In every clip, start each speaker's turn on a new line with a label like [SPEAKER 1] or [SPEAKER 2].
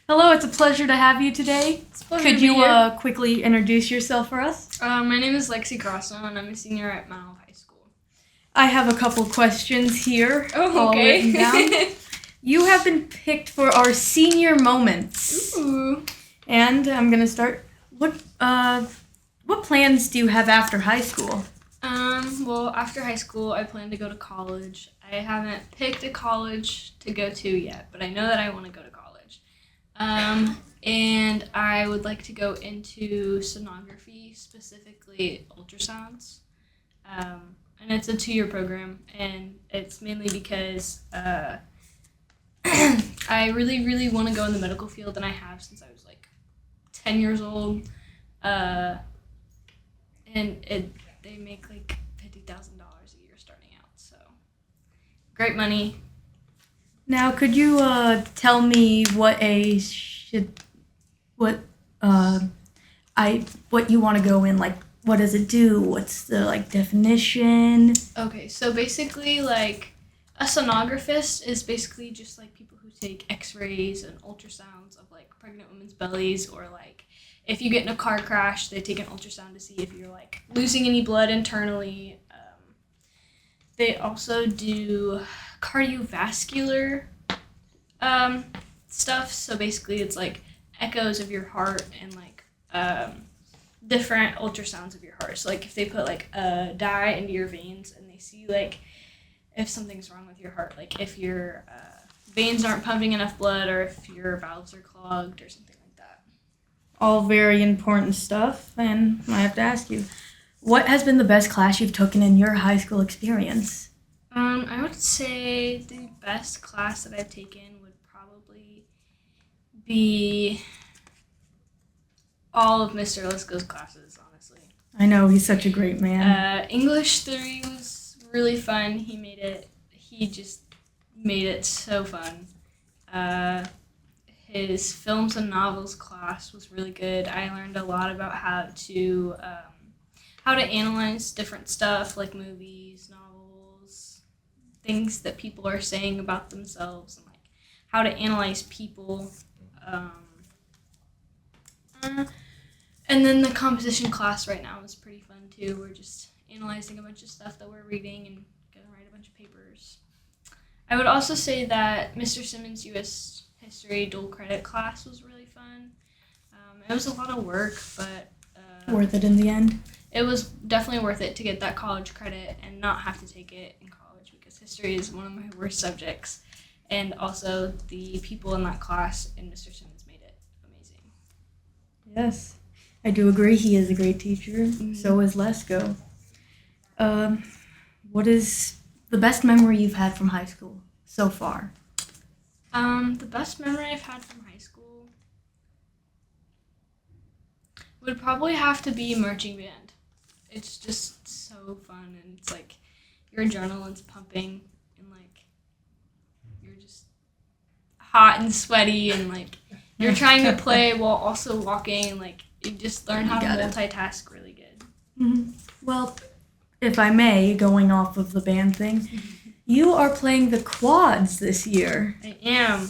[SPEAKER 1] Hello, it's a pleasure to have you today.
[SPEAKER 2] It's a pleasure
[SPEAKER 1] Could
[SPEAKER 2] to be
[SPEAKER 1] you
[SPEAKER 2] here.
[SPEAKER 1] quickly introduce yourself for us?
[SPEAKER 2] My name is Lexi and I'm a senior at Mount High School.
[SPEAKER 1] I have a couple questions here, all
[SPEAKER 2] okay.
[SPEAKER 1] written down. You have been picked for our senior moments,
[SPEAKER 2] Ooh.
[SPEAKER 1] and I'm gonna start. What plans do you have after high school?
[SPEAKER 2] Well, after high school, I plan to go to college. I haven't picked a college to go to yet, but I know that I want to go to college. And I would like to go into sonography, specifically ultrasounds. And it's a 2-year program, and it's mainly because I really, really want to go in the medical field, and I have since I was like 10 years old. And they make like $50,000 a year starting out, so great money.
[SPEAKER 1] Now, could you tell me what you want to go in? Like, what does it do? What's the definition?
[SPEAKER 2] Okay, so basically, like, a sonographist is basically just like people who take X-rays and ultrasounds of like pregnant women's bellies, or like if you get in a car crash, they take an ultrasound to see if you're like losing any blood internally. They also do cardiovascular stuff. So basically, it's like echoes of your heart and like different ultrasounds of your heart. So like if they put like a dye into your veins and they see like if something's wrong with your heart, like if your veins aren't pumping enough blood, or if your valves are clogged or something like that.
[SPEAKER 1] All very important stuff, and I have to ask you, what has been the best class you've taken in your high school experience?
[SPEAKER 2] I would say the best class that I've taken would probably be all of Mr. Lisko's classes, honestly.
[SPEAKER 1] I know, he's such a great man.
[SPEAKER 2] English 3 was really fun. He just made it so fun. His films and novels class was really good. I learned a lot about how to analyze different stuff, like movies, novels, things that people are saying about themselves, and like how to analyze people. And then the composition class right now is pretty fun too. We're just analyzing a bunch of stuff that we're reading and gonna write a bunch of papers. I would also say that Mr. Simmons' U.S. History dual credit class was really fun. It was a lot of work, but
[SPEAKER 1] Worth it in the end?
[SPEAKER 2] it was definitely worth it to get that college credit and not have to take it in college, because history is one of my worst subjects. And also the people in that class and Mr. Simmons made it amazing.
[SPEAKER 1] Yes, I do agree. He is a great teacher.
[SPEAKER 2] Mm-hmm.
[SPEAKER 1] So is Lesko. What is the best memory you've had from high school so far?
[SPEAKER 2] The best memory I've had from high school would probably have to be marching band. It's just so fun, and it's like your adrenaline's pumping, and like you're just hot and sweaty, and like you're trying to play while also walking, and like you just learn how to multitask really good.
[SPEAKER 1] Mm-hmm. Well, if I may, going off of the band thing, you are playing the quads this year.
[SPEAKER 2] I am.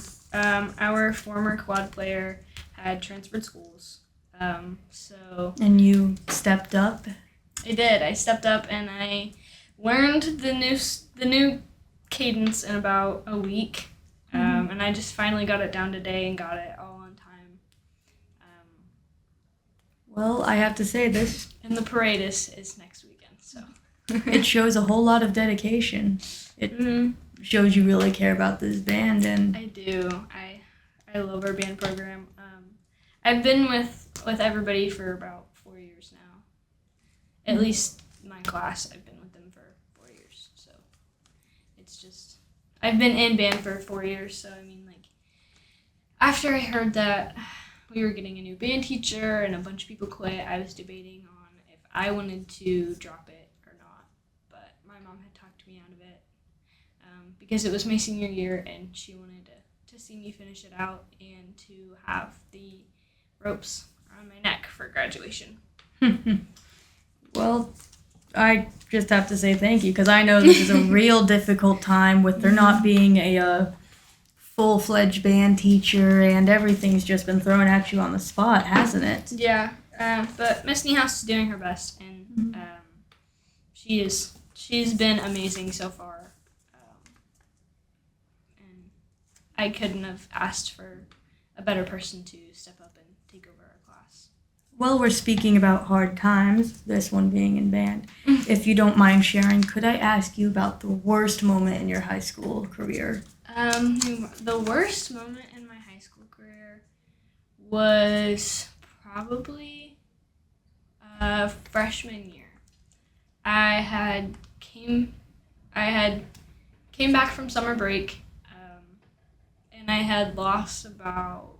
[SPEAKER 2] Our former quad player had transferred schools, so
[SPEAKER 1] And you stepped up.
[SPEAKER 2] I did. I stepped up and I learned the new cadence in about a week, and I just finally got it down today and got it all on time.
[SPEAKER 1] Well, I have to say this.
[SPEAKER 2] And the parade is next weekend, so.
[SPEAKER 1] It shows a whole lot of dedication. It shows you really care about this band, and
[SPEAKER 2] I do. I love our band program. I've been with everybody for about 4 years now. At least my class, I've been with them for 4 years. So it's just, I've been in band for 4 years. So I mean, like, after I heard that we were getting a new band teacher and a bunch of people quit, I was debating on if I wanted to drop it or not. But my mom had talked me out of it, because it was my senior year and she wanted to see me finish it out and to have the ropes around my neck for graduation.
[SPEAKER 1] Well, I just have to say thank you, because I know this is a real difficult time with there not being a full-fledged band teacher and everything's just been thrown at you on the spot, hasn't it?
[SPEAKER 2] Yeah, but Miss Niehaus is doing her best, and she's been amazing so far. And I couldn't have asked for a better person to step up and take over our class.
[SPEAKER 1] Well, we're speaking about hard times, this one being in band. If you don't mind sharing, could I ask you about the worst moment in your high school career?
[SPEAKER 2] The worst moment in my high school career was probably freshman year. I had came back from summer break, and I had lost about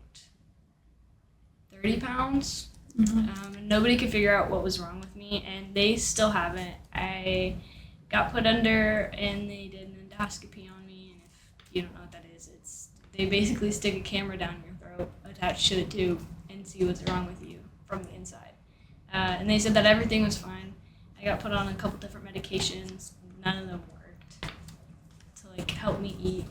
[SPEAKER 2] 30 pounds. And nobody could figure out what was wrong with me, and they still haven't. I got put under, and they did an endoscopy on me. And if you don't know what that is, they basically stick a camera down your throat attached to a tube and see what's wrong with you from the inside. And they said that everything was fine. I got put on a couple different medications. None of them worked to help me eat.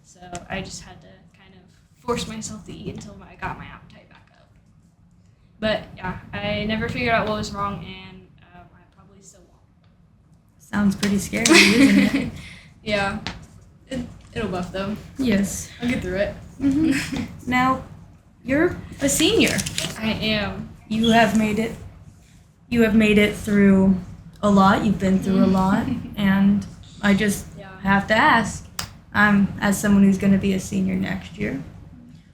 [SPEAKER 2] So I just had to kind of force myself to eat until I got my appetite back up. But yeah, I never figured out what was wrong, and I probably still won't.
[SPEAKER 1] Sounds pretty scary, isn't it?
[SPEAKER 2] Yeah, it'll buff though.
[SPEAKER 1] Yes.
[SPEAKER 2] I'll get through it.
[SPEAKER 1] Now, you're a senior.
[SPEAKER 2] I am.
[SPEAKER 1] You have made it through a lot. You've been through a lot, and I just have to ask, as someone who's going to be a senior next year,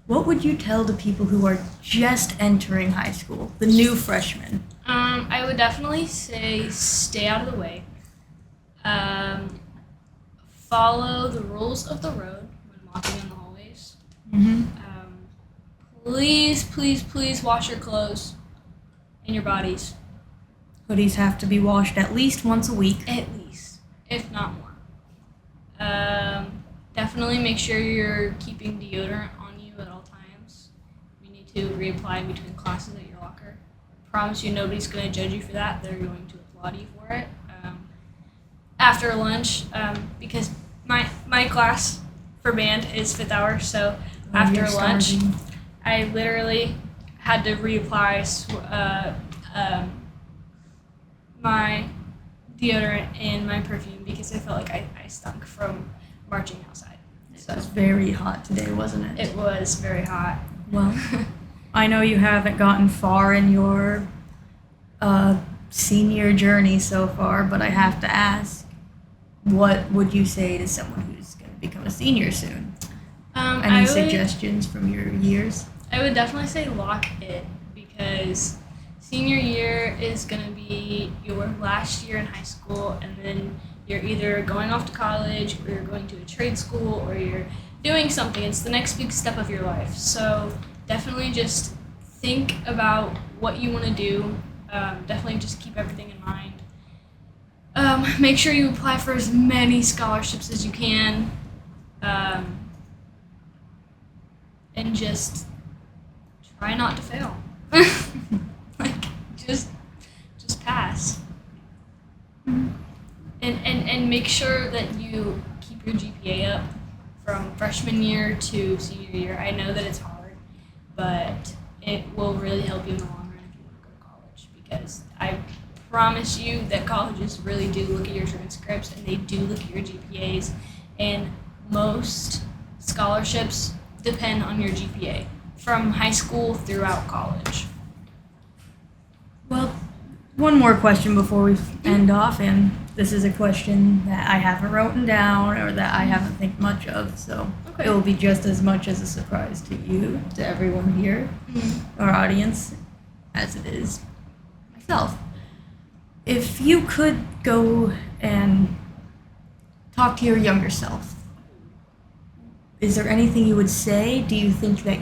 [SPEAKER 1] what would you tell the people who are just entering high school, the new freshmen?
[SPEAKER 2] I would definitely say stay out of the way. Follow the rules of the road when walking in the hallways. Please wash your clothes and your bodies.
[SPEAKER 1] Hoodies have to be washed at least once a week.
[SPEAKER 2] At least, if not more. Definitely make sure you're keeping deodorant on you at all times. You need to reapply between classes at your locker. Promise you nobody's going to judge you for that. They're going to applaud you for it. After lunch, because my class for band is 5th hour, so after lunch, I literally had to reapply my deodorant and my perfume because I felt like I stunk from marching outside.
[SPEAKER 1] It was very hot today, wasn't it?
[SPEAKER 2] It was very hot.
[SPEAKER 1] Well, I know you haven't gotten far in your senior journey so far, but I have to ask, what would you say to someone who's going to become a senior soon? Any suggestions from your years?
[SPEAKER 2] I would definitely say lock it, because senior year is going to be your last year in high school, and then you're either going off to college, or you're going to a trade school, or you're doing something. It's the next big step of your life. So definitely just think about what you want to do. Definitely just keep everything in mind. Make sure you apply for as many scholarships as you can. And just try not to fail. Just pass. And make sure that you keep your GPA up from freshman year to senior year. I know that it's hard, but it will really help you in the long run if you want to go to college, because I promise you that colleges really do look at your transcripts, and they do look at your GPAs, and most scholarships depend on your GPA from high school throughout college.
[SPEAKER 1] Well, one more question before we end off, and this is a question that I haven't written down or that I haven't think much of, so
[SPEAKER 2] Okay.
[SPEAKER 1] it will be just as much as a surprise to you, to everyone here, our audience, as it is myself. If you could go and talk to your younger self, is there anything you would say? Do you think that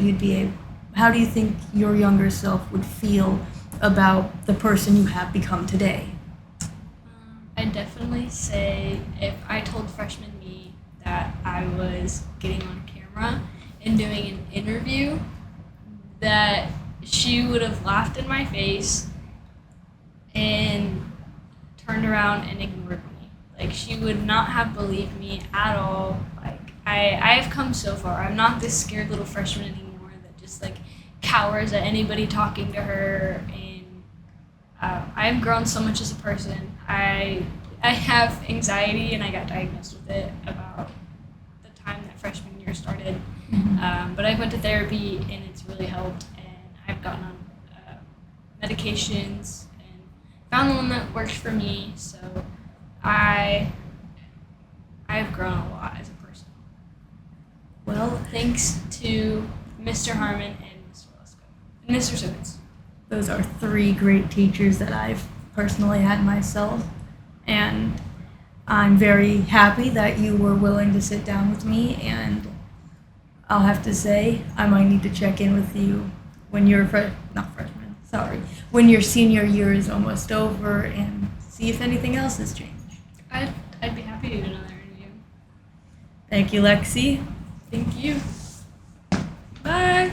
[SPEAKER 1] how do you think your younger self would feel about the person you have become today?
[SPEAKER 2] I'd definitely say if I told freshman me that I was getting on camera and doing an interview, that she would have laughed in my face and turned around and ignored me. Like, she would not have believed me at all. Like, I've come so far. I'm not this scared little freshman anymore that just like cowers at anybody talking to her, and I've grown so much as a person. I have anxiety, and I got diagnosed with it about the time that freshman year started. But I went to therapy, and it's really helped, and I've gotten on medications and found the one that works for me. So I've grown a lot as a person. Well, thanks to Mr. Harmon and Mr. Lesko and Mr. Simmons.
[SPEAKER 1] Those are 3 great teachers that I've personally had myself, and I'm very happy that you were willing to sit down with me, and I'll have to say I might need to check in with you when you're when your senior year is almost over and see if anything else has changed.
[SPEAKER 2] I'd be happy to do another interview.
[SPEAKER 1] Thank you, Lexi.
[SPEAKER 2] Thank you. Bye.